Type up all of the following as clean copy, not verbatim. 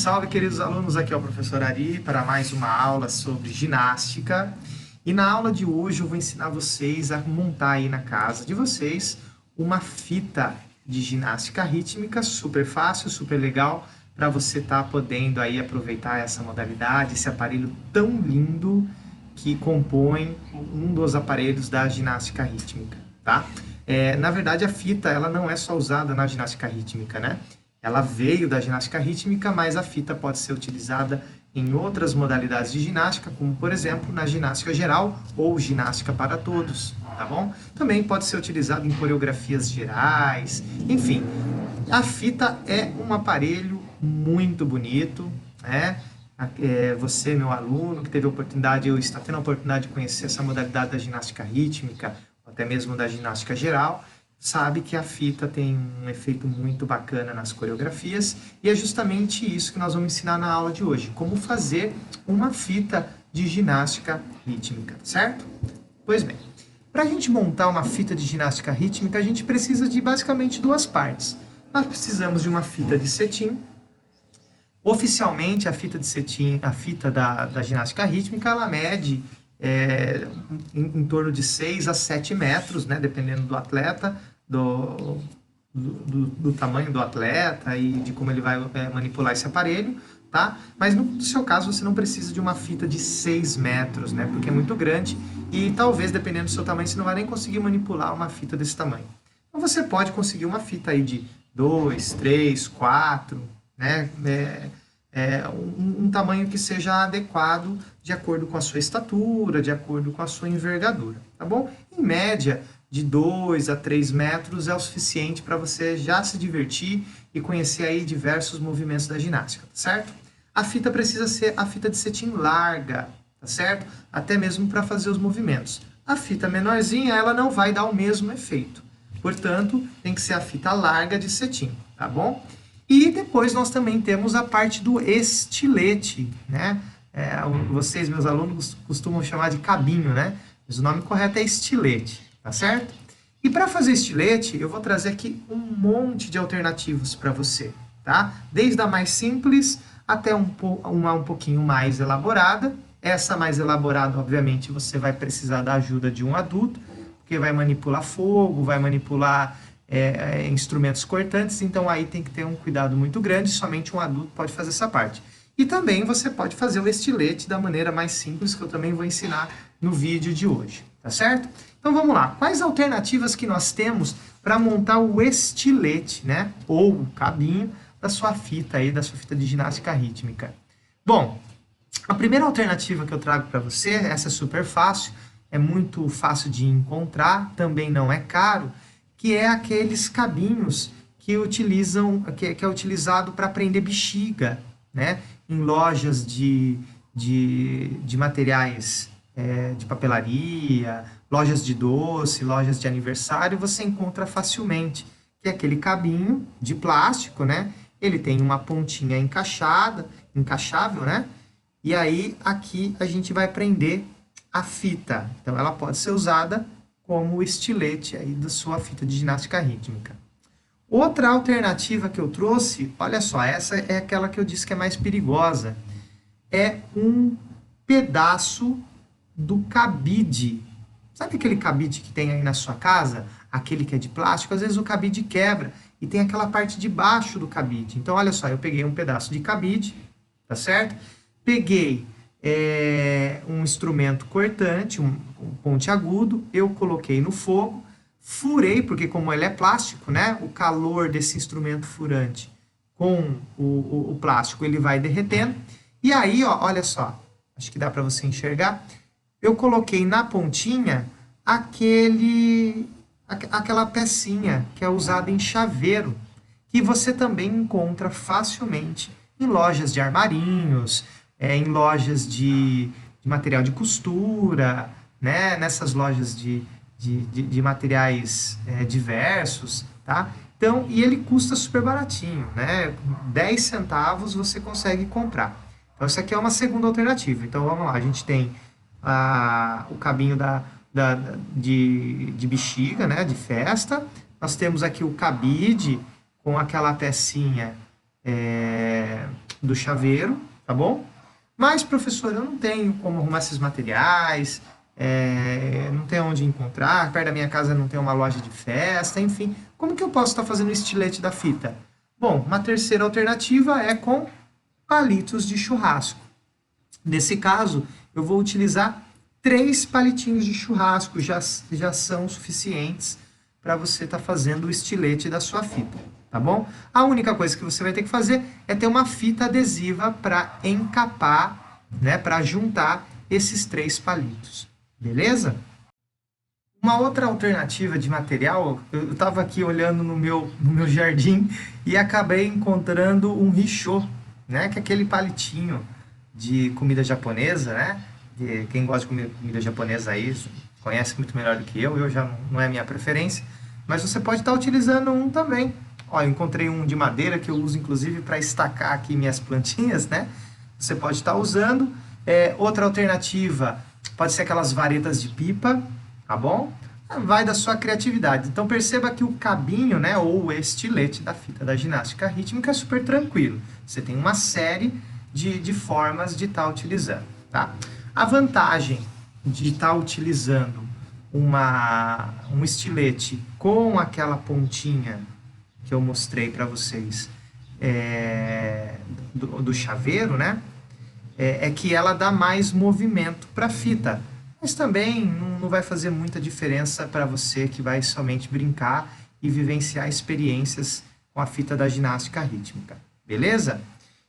salve, queridos alunos, aqui é o professor Ari para mais uma aula sobre ginástica. E na aula de hoje eu vou ensinar vocês a montar aí na casa de vocês uma fita de ginástica rítmica super fácil, super legal, para você estar podendo aí aproveitar essa modalidade, esse aparelho tão lindo que compõe um dos aparelhos da ginástica rítmica, tá? Na verdade, a fita ela não é só usada na ginástica rítmica, né? Ela veio da ginástica rítmica, mas a fita pode ser utilizada em outras modalidades de ginástica, como, por exemplo, na ginástica geral ou ginástica para todos, tá bom? Também pode ser utilizada em coreografias gerais, enfim. A fita é um aparelho muito bonito, né? Você, meu aluno, que teve a oportunidade, ou está tendo a oportunidade de conhecer essa modalidade da ginástica rítmica, ou até mesmo da ginástica geral, sabe que a fita tem um efeito muito bacana nas coreografias, e é justamente isso que nós vamos ensinar na aula de hoje, como fazer uma fita de ginástica rítmica, certo? Pois bem, para a gente montar uma fita de ginástica rítmica, a gente precisa de basicamente duas partes. Nós precisamos de uma fita de cetim. Oficialmente, a fita de cetim, a fita da ginástica rítmica, ela mede em torno de 6 a 7 metros, né, dependendo do atleta, do tamanho do atleta e de como ele vai manipular esse aparelho, tá? Mas no seu caso você não precisa de uma fita de 6 metros, né? Porque é muito grande e talvez, dependendo do seu tamanho, você não vai nem conseguir manipular uma fita desse tamanho. Então você pode conseguir uma fita aí de 2, 3, 4, né? Um tamanho que seja adequado de acordo com a sua estatura, de acordo com a sua envergadura, tá bom? Em média, de 2 a 3 metros é o suficiente para você já se divertir e conhecer aí diversos movimentos da ginástica, tá certo? A fita precisa ser a fita de cetim larga, tá certo? Até mesmo para fazer os movimentos. A fita menorzinha, ela não vai dar o mesmo efeito. Portanto, tem que ser a fita larga de cetim, tá bom? E depois nós também temos a parte do estilete, né? Vocês, meus alunos, costumam chamar de cabinho, né? Mas o nome correto é estilete, tá certo? E para fazer estilete, eu vou trazer aqui um monte de alternativas para você, tá? Desde a mais simples até uma um pouquinho mais elaborada. Essa mais elaborada, obviamente, você vai precisar da ajuda de um adulto, porque vai manipular fogo, vai manipular instrumentos cortantes, então aí tem que ter um cuidado muito grande, somente um adulto pode fazer essa parte. E também você pode fazer o estilete da maneira mais simples, que eu também vou ensinar no vídeo de hoje, tá certo? Então vamos lá, quais alternativas que nós temos para montar o estilete, né? Ou o cabinho da sua fita aí, da sua fita de ginástica rítmica. Bom, a primeira alternativa que eu trago para você, essa é super fácil, é muito fácil de encontrar, também não é caro, que é aqueles cabinhos que é utilizado para prender bexiga, né? Em lojas de materiais de papelaria, lojas de doce, lojas de aniversário, você encontra facilmente, que é aquele cabinho de plástico, né? Ele tem uma pontinha encaixável, né? E aí aqui a gente vai prender a fita. Então ela pode ser usada como o estilete aí da sua fita de ginástica rítmica. Outra alternativa que eu trouxe, olha só, essa é aquela que eu disse que é mais perigosa, é um pedaço do cabide. Sabe aquele cabide que tem aí na sua casa? Aquele que é de plástico? Às vezes o cabide quebra e tem aquela parte de baixo do cabide. Então, olha só, eu peguei um pedaço de cabide, tá certo? Peguei um instrumento cortante, um pontiagudo, eu coloquei no fogo, furei, porque como ele é plástico, né, o calor desse instrumento furante com o plástico, ele vai derretendo, e aí, ó, olha só, acho que dá para você enxergar, eu coloquei na pontinha aquela pecinha que é usada em chaveiro, que você também encontra facilmente em lojas de armarinhos, em lojas de material de costura, né? Nessas lojas de materiais diversos, tá? Então, e ele custa super baratinho, né? 10 centavos você consegue comprar. Então, essa aqui é uma segunda alternativa. Então, vamos lá, a gente tem o cabinho de bexiga, né? De festa. Nós temos aqui o cabide com aquela pecinha do chaveiro, tá bom? Mas, professor, eu não tenho como arrumar esses materiais, não tenho onde encontrar, perto da minha casa não tem uma loja de festa, enfim. Como que eu posso estar fazendo o estilete da fita? Bom, uma terceira alternativa é com palitos de churrasco. Nesse caso, eu vou utilizar 3 palitinhos de churrasco, já são suficientes para você estar fazendo o estilete da sua fita, tá bom? A única coisa que você vai ter que fazer é ter uma fita adesiva para encapar, né, para juntar esses 3 palitos, beleza? Uma outra alternativa de material, eu estava aqui olhando no meu jardim e acabei encontrando um richô, né, que é aquele palitinho de comida japonesa, né? Quem gosta de comida japonesa aí conhece muito melhor do que eu já não é minha preferência, mas você pode estar utilizando um também. Ó, eu encontrei um de madeira que eu uso inclusive para estacar aqui minhas plantinhas, né? Você pode estar usando. Outra alternativa pode ser aquelas varetas de pipa, tá bom? Vai da sua criatividade. Então perceba que o cabinho, né, ou o estilete da fita da ginástica rítmica é super tranquilo. Você tem uma série de formas de estar utilizando, tá? A vantagem de estar utilizando um estilete com aquela pontinha que eu mostrei para vocês do chaveiro, né? É que ela dá mais movimento para a fita. Mas também não vai fazer muita diferença para você que vai somente brincar e vivenciar experiências com a fita da ginástica rítmica. Beleza?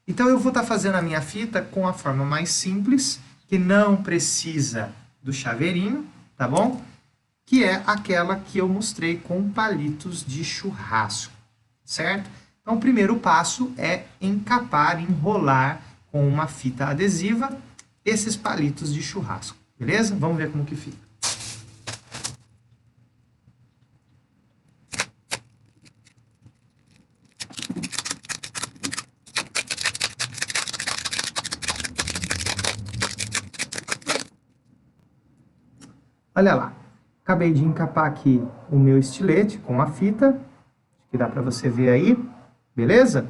Então eu vou estar fazendo a minha fita com a forma mais simples, que não precisa do chaveirinho, tá bom? Que é aquela que eu mostrei com palitos de churrasco, certo? Então o primeiro passo é encapar, enrolar com uma fita adesiva esses palitos de churrasco, beleza? Vamos ver como que fica. Olha lá, acabei de encapar aqui o meu estilete com a fita, que dá para você ver aí, beleza?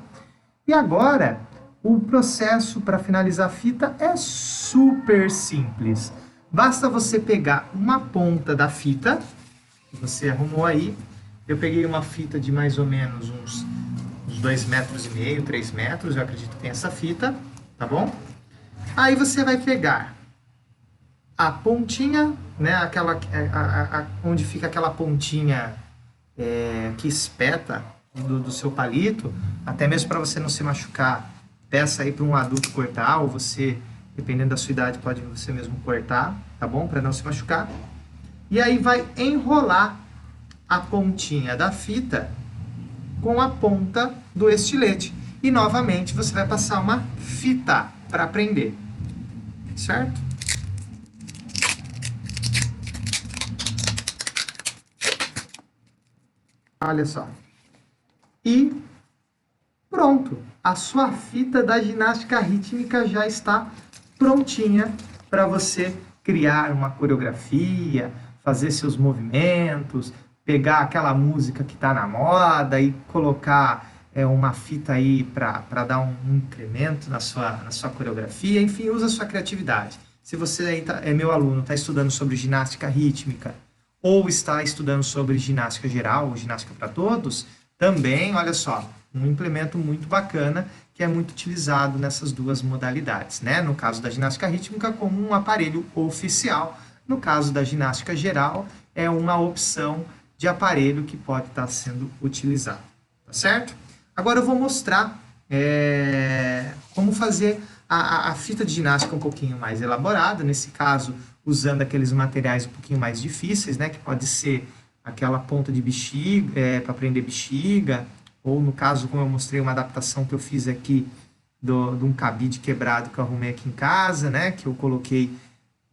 E agora, o processo para finalizar a fita é super simples. Basta você pegar uma ponta da fita, que você arrumou aí. Eu peguei uma fita de mais ou menos uns 2,5 metros, 3 metros, eu acredito que tem essa fita, tá bom? Aí você vai pegar a pontinha, né, onde fica aquela pontinha que espeta do seu palito, até mesmo para você não se machucar, peça aí para um adulto cortar, ou você, dependendo da sua idade, pode você mesmo cortar, tá bom? Para não se machucar. E aí vai enrolar a pontinha da fita com a ponta do estilete. E novamente você vai passar uma fita para prender, certo? Olha só. E pronto. A sua fita da ginástica rítmica já está prontinha para você criar uma coreografia, fazer seus movimentos, pegar aquela música que está na moda e colocar uma fita aí para dar um incremento na sua coreografia. Enfim, usa a sua criatividade. Se você aí é meu aluno, está estudando sobre ginástica rítmica, ou está estudando sobre ginástica geral, ou ginástica para todos, também, olha só, um implemento muito bacana que é muito utilizado nessas duas modalidades, né? No caso da ginástica rítmica, como um aparelho oficial. No caso da ginástica geral, é uma opção de aparelho que pode estar sendo utilizado, tá certo? Agora eu vou mostrar como fazer a fita de ginástica um pouquinho mais elaborada, nesse caso, usando aqueles materiais um pouquinho mais difíceis, né? Que pode ser aquela ponta de bexiga, para prender bexiga, ou no caso, como eu mostrei, uma adaptação que eu fiz aqui de um cabide quebrado que eu arrumei aqui em casa, né? Que eu coloquei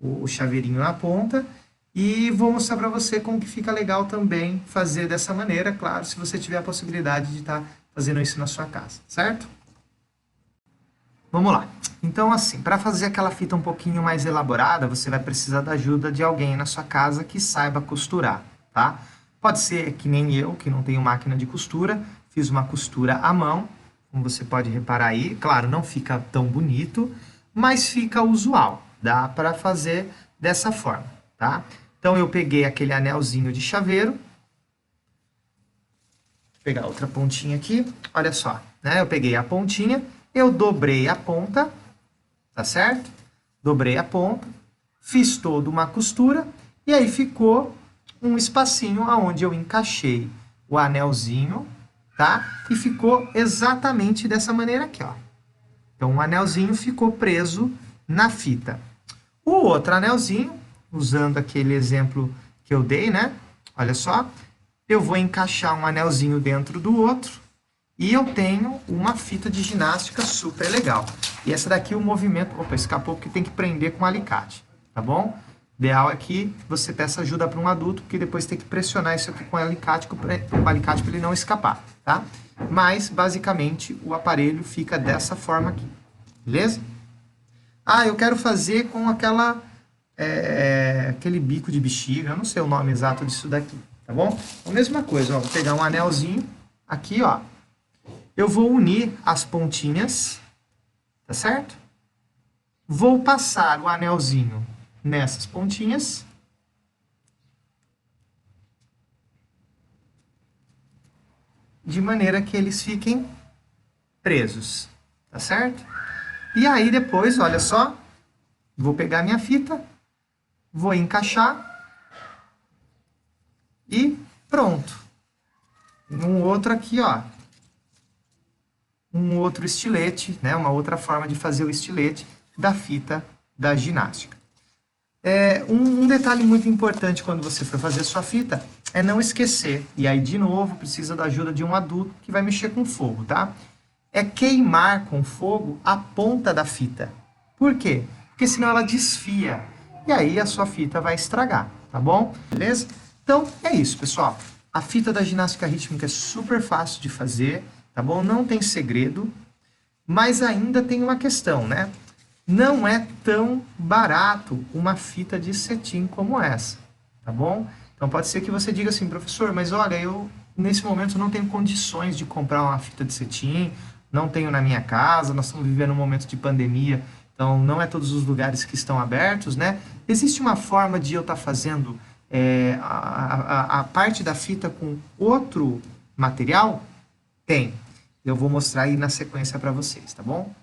o chaveirinho na ponta. E vou mostrar para você como que fica legal também fazer dessa maneira, claro, se você tiver a possibilidade de estar fazendo isso na sua casa, certo? Vamos lá. Então, assim, para fazer aquela fita um pouquinho mais elaborada, você vai precisar da ajuda de alguém na sua casa que saiba costurar, tá? Pode ser que nem eu, que não tenho máquina de costura, fiz uma costura à mão, como você pode reparar aí. Claro, não fica tão bonito, mas fica usual. Dá para fazer dessa forma, tá? Então, eu peguei aquele anelzinho de chaveiro. Vou pegar outra pontinha aqui. Olha só, né? Eu peguei a pontinha, eu dobrei a ponta, tá certo? Dobrei a ponta, fiz toda uma costura e aí ficou um espacinho aonde eu encaixei o anelzinho, tá? E ficou exatamente dessa maneira aqui, ó. Então, o anelzinho ficou preso na fita. O outro anelzinho, usando aquele exemplo que eu dei, né? Olha só, eu vou encaixar um anelzinho dentro do outro e eu tenho uma fita de ginástica super legal. E essa daqui, o movimento... Opa, escapou porque tem que prender com alicate, tá bom? O ideal é que você peça ajuda para um adulto, porque depois tem que pressionar isso aqui com alicate para ele não escapar, tá? Mas, basicamente, o aparelho fica dessa forma aqui, beleza? Ah, eu quero fazer com aquele bico de bexiga, eu não sei o nome exato disso daqui, tá bom? A mesma coisa, ó, vou pegar um anelzinho aqui, ó. Eu vou unir as pontinhas, tá certo? Vou passar o anelzinho nessas pontinhas. De maneira que eles fiquem presos, tá certo? E aí depois, olha só, vou pegar minha fita, vou encaixar e pronto. Um outro aqui, ó. Um outro estilete, né? Uma outra forma de fazer o estilete da fita da ginástica. Um detalhe muito importante quando você for fazer sua fita é não esquecer, e aí de novo precisa da ajuda de um adulto que vai mexer com fogo, tá? É queimar com fogo a ponta da fita. Por quê? Porque senão ela desfia, e aí a sua fita vai estragar, tá bom? Beleza? Então é isso, pessoal. A fita da ginástica rítmica é super fácil de fazer, tá bom? Não tem segredo, mas ainda tem uma questão, né? Não é tão barato uma fita de cetim como essa, tá bom? Então pode ser que você diga assim, professor, mas olha, eu nesse momento não tenho condições de comprar uma fita de cetim, não tenho na minha casa, nós estamos vivendo um momento de pandemia, então não é todos os lugares que estão abertos, né? Existe uma forma de eu estar fazendo a parte da fita com outro material? Tem. Eu vou mostrar aí na sequência para vocês, tá bom?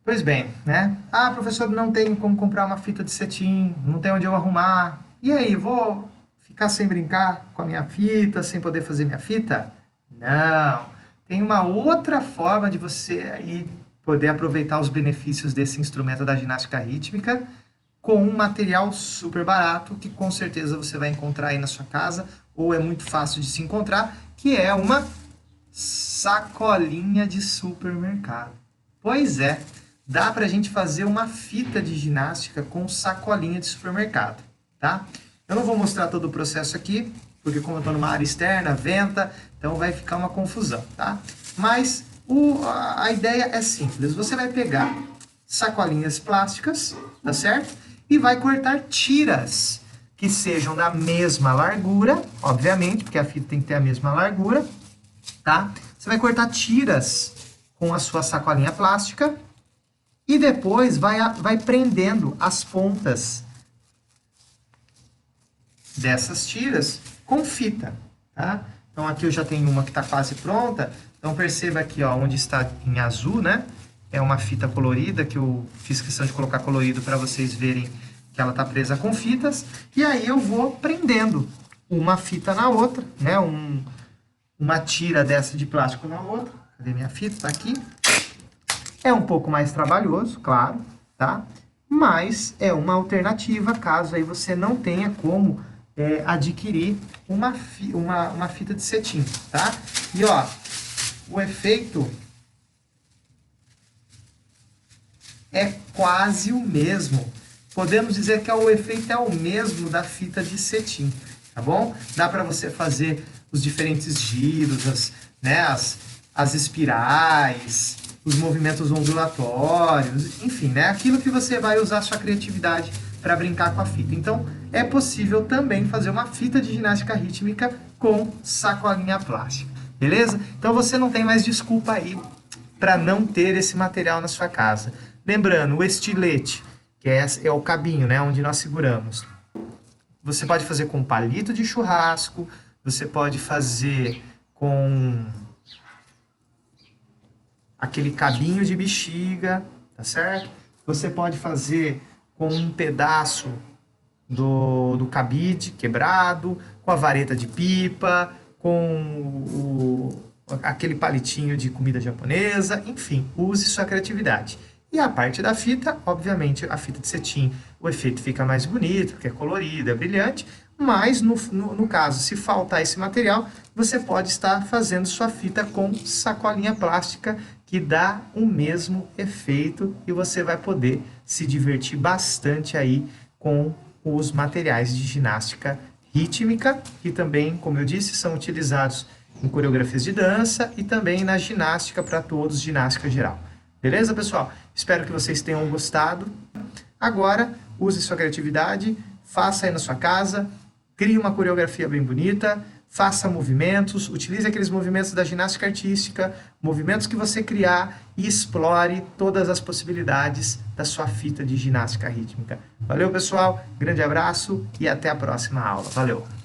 Pois bem, né? Ah, professor, não tenho como comprar uma fita de cetim, não tem onde eu arrumar. E aí, vou ficar sem brincar com a minha fita, sem poder fazer minha fita? Não. Tem uma outra forma de você aí poder aproveitar os benefícios desse instrumento da ginástica rítmica com um material super barato que com certeza você vai encontrar aí na sua casa ou é muito fácil de se encontrar, que é uma sacolinha de supermercado. Pois é. Dá para a gente fazer uma fita de ginástica com sacolinha de supermercado, tá? Eu não vou mostrar todo o processo aqui, porque como eu estou numa área externa, venta, então vai ficar uma confusão, tá? Mas a ideia é simples. Você vai pegar sacolinhas plásticas, tá certo? E vai cortar tiras que sejam da mesma largura, obviamente, porque a fita tem que ter a mesma largura, tá? Você vai cortar tiras com a sua sacolinha plástica, e depois vai prendendo as pontas dessas tiras com fita, tá? Então aqui eu já tenho uma que está quase pronta. Então perceba aqui, ó, onde está em azul, né? É uma fita colorida que eu fiz questão de colocar colorido para vocês verem que ela está presa com fitas. E aí eu vou prendendo uma fita na outra, né? Uma tira dessa de plástico na outra. Cadê minha fita? Tá aqui. É um pouco mais trabalhoso, claro, tá? Mas é uma alternativa caso aí você não tenha como adquirir uma fita de cetim, tá? E ó, o efeito é quase o mesmo. Podemos dizer que o efeito é o mesmo da fita de cetim, tá bom? Dá para você fazer os diferentes giros, as espirais, os movimentos ondulatórios, enfim, né? Aquilo que você vai usar a sua criatividade para brincar com a fita. Então, é possível também fazer uma fita de ginástica rítmica com sacolinha plástica. beleza? Então você não tem mais desculpa aí para não ter esse material na sua casa. Lembrando, o estilete, que é o cabinho, né, onde nós seguramos. Você pode fazer com palito de churrasco, você pode fazer com aquele cabinho de bexiga, tá certo? Você pode fazer com um pedaço do cabide quebrado, com a vareta de pipa, com aquele palitinho de comida japonesa, enfim, use sua criatividade. E a parte da fita, obviamente, a fita de cetim, o efeito fica mais bonito, porque é colorido, é brilhante, mas no caso, se faltar esse material, você pode estar fazendo sua fita com sacolinha plástica, que dá o mesmo efeito e você vai poder se divertir bastante aí com os materiais de ginástica rítmica, que também, como eu disse, são utilizados em coreografias de dança e também na ginástica para todos, ginástica geral. Beleza, pessoal? Espero que vocês tenham gostado. Agora, use sua criatividade, faça aí na sua casa, crie uma coreografia bem bonita, faça movimentos, utilize aqueles movimentos da ginástica artística, movimentos que você criar e explore todas as possibilidades da sua fita de ginástica rítmica. Valeu, pessoal, grande abraço e até a próxima aula. Valeu!